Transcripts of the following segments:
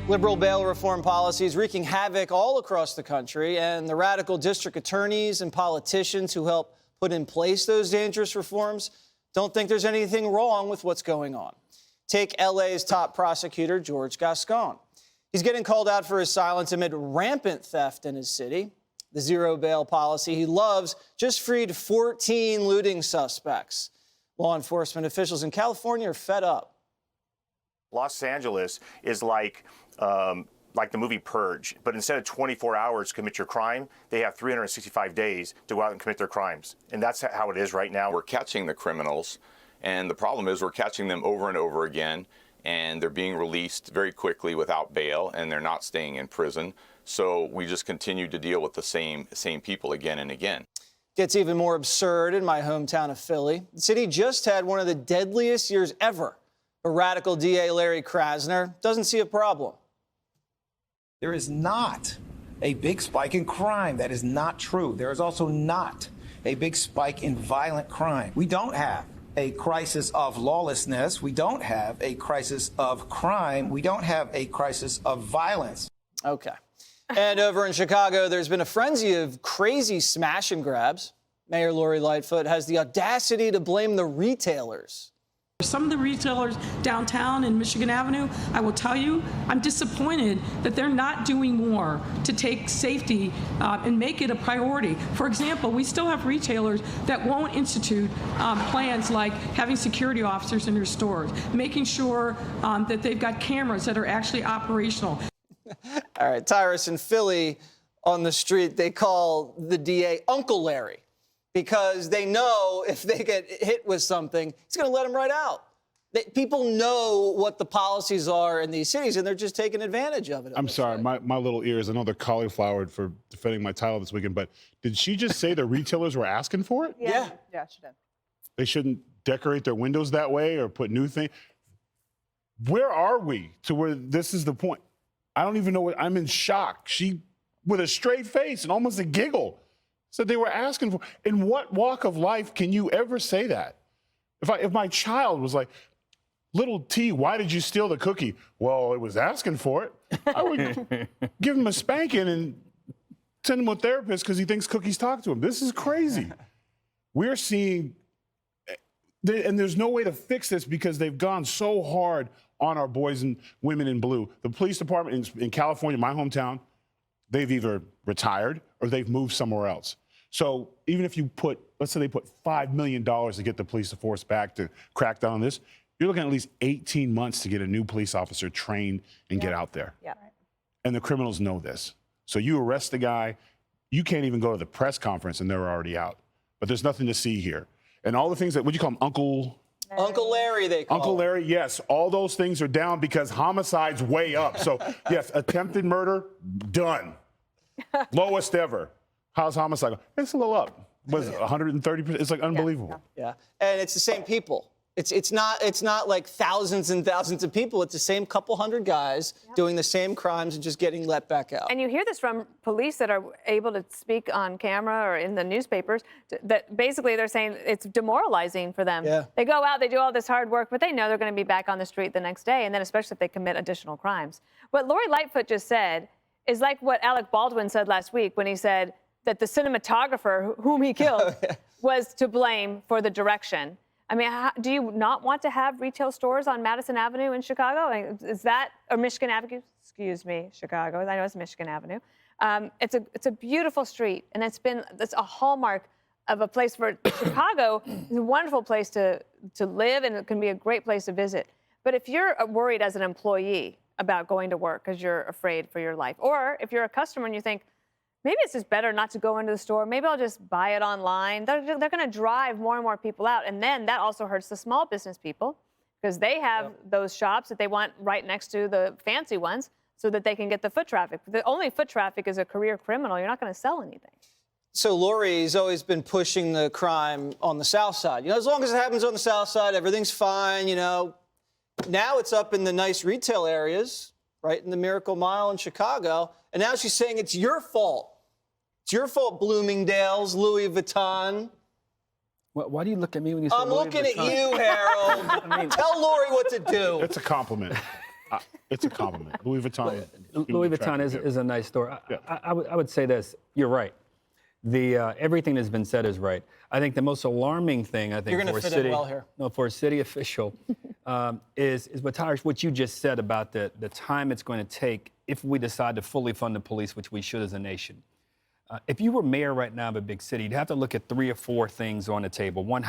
Liberal bail reform policies wreaking havoc all across the country, and the radical district attorneys and politicians who help put in place those dangerous reforms don't think there's anything wrong with what's going on. Take LA's top prosecutor, George Gascon. He's getting called out for his silence amid rampant theft in his city. The zero bail policy he loves just freed 14 looting suspects. Law enforcement officials in California are fed up. Los Angeles is like the movie Purge, but instead of 24 hours to commit your crime, they have 365 days to go out and commit their crimes. And that's how it is right now. We're catching the criminals, and the problem is we're catching them over and over again, and they're being released very quickly without bail, and they're not staying in prison. So we just continue to deal with the same people again and again. Gets even more absurd in my hometown of Philly. The city just had one of the deadliest years ever. But radical DA Larry Krasner doesn't see a problem. There is not a big spike in crime. That is not true. There is also not a big spike in violent crime. We don't have a crisis of lawlessness. We don't have a crisis of crime. We don't have a crisis of violence. Okay. And over in Chicago, there's been a frenzy of crazy smash and grabs. Mayor Lori Lightfoot has the audacity to blame the retailers. Some of the retailers downtown in Michigan Avenue, I will tell you, I'm disappointed that they're not doing more to take safety and make it a priority. For example, we still have retailers that won't institute plans like having security officers in their stores, making sure that they've got cameras that are actually operational. All right, Tyrus, in Philly on the street, they call the DA Uncle Larry because they know if they get hit with something, he's going to let them right out. People know what the policies are in these cities, and they're just taking advantage of it. I'm sorry, my little ears. I know they're cauliflowered for defending my title this weekend, but did she just say the retailers were asking for it? Yeah, she did. They shouldn't decorate their windows that way or put new things. Where are we to where this is the point? I don't even know what, I'm in shock. She, with a straight face and almost a giggle, said they were asking for. In what walk of life can you ever say that? If my child was like, little T, why did you steal the cookie? Well, it was asking for it. I would give him a spanking and send him to a therapist because he thinks cookies talk to him. This is crazy. We're seeing, and there's no way to fix this because they've gone so hard on our boys and women in blue. The police department in California, my hometown, they've either retired or they've moved somewhere else. So even if you put, let's say they put $5 million to get the police force back to crack down on this, you're looking at least 18 months to get a new police officer trained and get out there. Yeah. And the criminals know this. So you arrest the guy, you can't even go to the press conference and they're already out. But there's nothing to see here. And all the things that, what do you call him, Uncle Larry, they call Uncle Larry, yes. All those things are down because homicide's way up. So, yes, attempted murder, done. Lowest ever. How's homicide? It's a little up. Was it 130%? It's like unbelievable. Yeah, and it's the same people. It's not like thousands and thousands of people. It's the same couple hundred guys doing the same crimes and just getting let back out. And you hear this from police that are able to speak on camera or in the newspapers, that basically they're saying it's demoralizing for them. Yeah. They go out, they do all this hard work, but they know they're going to be back on the street the next day, and then especially if they commit additional crimes. What Lori Lightfoot just said is like what Alec Baldwin said last week when he said that the cinematographer whom he killed was to blame for the direction. I mean, do you not want to have retail stores on Madison Avenue in Chicago? I mean, is that, or Michigan Avenue? Excuse me, Chicago. I know it's Michigan Avenue. It's a beautiful street, and it's a hallmark of a place for Chicago. It's a wonderful place to live, and it can be a great place to visit. But if you're worried as an employee about going to work because you're afraid for your life, or if you're a customer and you think, maybe it's just better not to go into the store. Maybe I'll just buy it online. They're going to drive more and more people out. And then that also hurts the small business people because they have those shops that they want right next to the fancy ones so that they can get the foot traffic. The only foot traffic is a career criminal. You're not going to sell anything. So Lori's always been pushing the crime on the South Side. You know, as long as it happens on the South Side, everything's fine, you know. Now it's up in the nice retail areas, right in the Miracle Mile in Chicago. And now she's saying it's your fault. It's your fault, Bloomingdale's, Louis Vuitton. Why do you look at me when you say I'm Louis looking at Vuitton? you, Harold. Tell Lori what to do. It's a compliment. It's a compliment. Louis Vuitton. Louis Vuitton is a nice store. I would say this. You're right. Everything that's been said is right. I think the most alarming thing, You're going to fit in well here. No, for a city official, is what you just said about the time it's going to take if we decide to fully fund the police, which we should as a nation. If you were mayor right now of a big city, you'd have to look at 3 or 4 things on the table. One,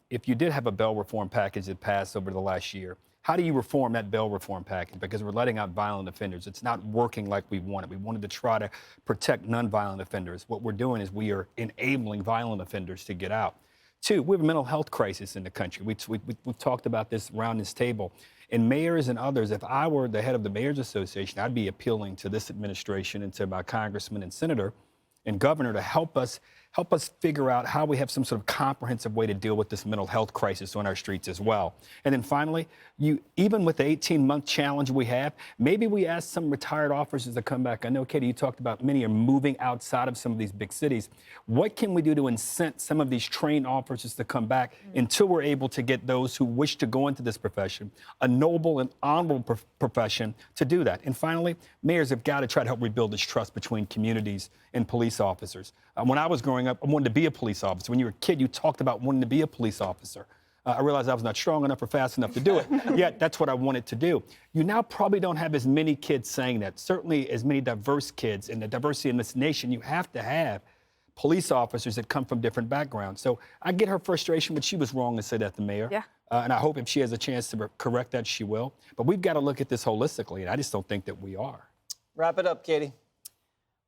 if you did have a bail reform package that passed over the last year, how do you reform that bail reform package? Because we're letting out violent offenders. It's not working like we wanted. We wanted to try to protect nonviolent offenders. What we're doing is we are enabling violent offenders to get out. 2, we have a mental health crisis in the country. We've talked about this around this table. And mayors and others, if I were the head of the Mayors Association, I'd be appealing to this administration and to my congressman and senator and governor to help us figure out how we have some sort of comprehensive way to deal with this mental health crisis on our streets as well. And then finally, even with the 18-month challenge we have, maybe we ask some retired officers to come back. I know, Katie, you talked about many are moving outside of some of these big cities. What can we do to incent some of these trained officers to come back until we're able to get those who wish to go into this profession, a noble and honorable profession, to do that? And finally, mayors have got to try to help rebuild this trust between communities and police officers. When I was growing up, I wanted to be a police officer. When you were a kid, you talked about wanting to be a police officer. I realized I was not strong enough or fast enough to do it, yet that's what I wanted to do. You now probably don't have as many kids saying that, certainly as many diverse kids, and the diversity in this nation. You have to have police officers that come from different backgrounds. So I get her frustration, but she was wrong to say that, the mayor. Yeah. And I hope if she has a chance to correct that, she will. But we've got to look at this holistically, and I just don't think that we are. Wrap it up, Katie.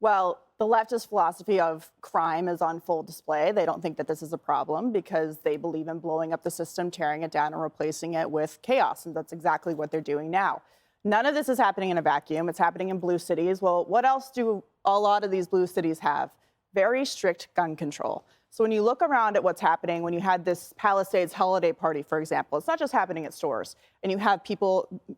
Well, the leftist philosophy of crime is on full display. They don't think that this is a problem because they believe in blowing up the system, tearing it down, and replacing it with chaos. And that's exactly what they're doing now. None of this is happening in a vacuum. It's happening in blue cities. Well, what else do a lot of these blue cities have? Very strict gun control. So when you look around at what's happening, when you had this Palisades holiday party, for example, it's not just happening at stores. And you have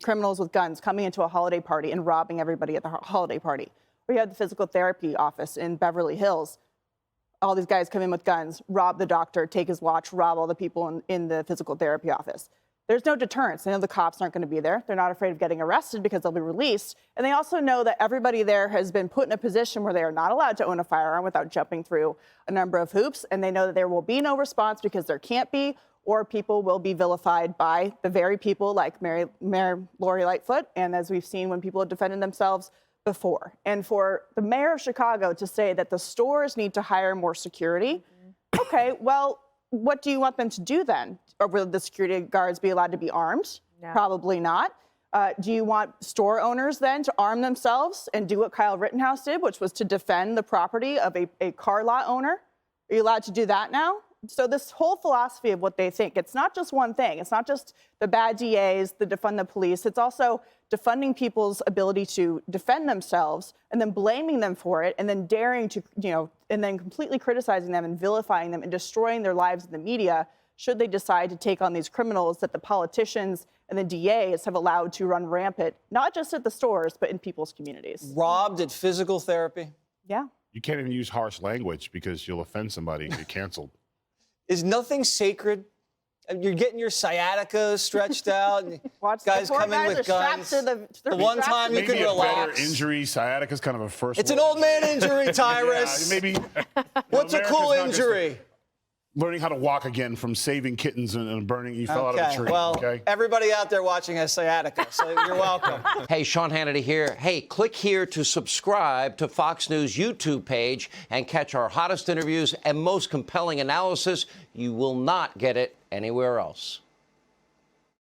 criminals with guns coming into a holiday party and robbing everybody at the holiday party. Or you had the physical therapy office in Beverly Hills. All these guys come in with guns, rob the doctor, take his watch, rob all the people in the physical therapy office. There's no deterrence. They know the cops aren't going to be there. They're not afraid of getting arrested because they'll be released. And they also know that everybody there has been put in a position where they are not allowed to own a firearm without jumping through a number of hoops. And they know that there will be no response because there can't be, or people will be vilified by the very people like Mayor Lori Lightfoot. And as we've seen when people have defended themselves before. And for the mayor of Chicago to say that the stores need to hire more security, okay, well, what do you want them to do then? Or will the security guards be allowed to be armed? No. Probably not. Do you want store owners then to arm themselves and do what Kyle Rittenhouse did, which was to defend the property of a car lot owner? Are you allowed to do that now? So this whole philosophy of what they think, it's not just one thing. It's not just the bad DAs, the defund the police. It's also defunding people's ability to defend themselves and then blaming them for it and then daring to, and then completely criticizing them and vilifying them and destroying their lives in the media should they decide to take on these criminals that the politicians and the DAs have allowed to run rampant, not just at the stores, but in people's communities. Robbed at physical therapy? Yeah. You can't even use harsh language because you'll offend somebody and get canceled. Is nothing sacred? You're getting your sciatica stretched out. Guys come in with guns. The one time you can relax. Maybe a better injury. Sciatica's kind of a first. It's an old man injury, Tyrus. Yeah, maybe. What's a cool injury? Learning how to walk again from saving kittens and burning. You fell out of a tree. Well, okay? Everybody out there watching has sciatica, so you're welcome. Hey, Sean Hannity here. Hey, click here to subscribe to Fox News YouTube page and catch our hottest interviews and most compelling analysis. You will not get it anywhere else.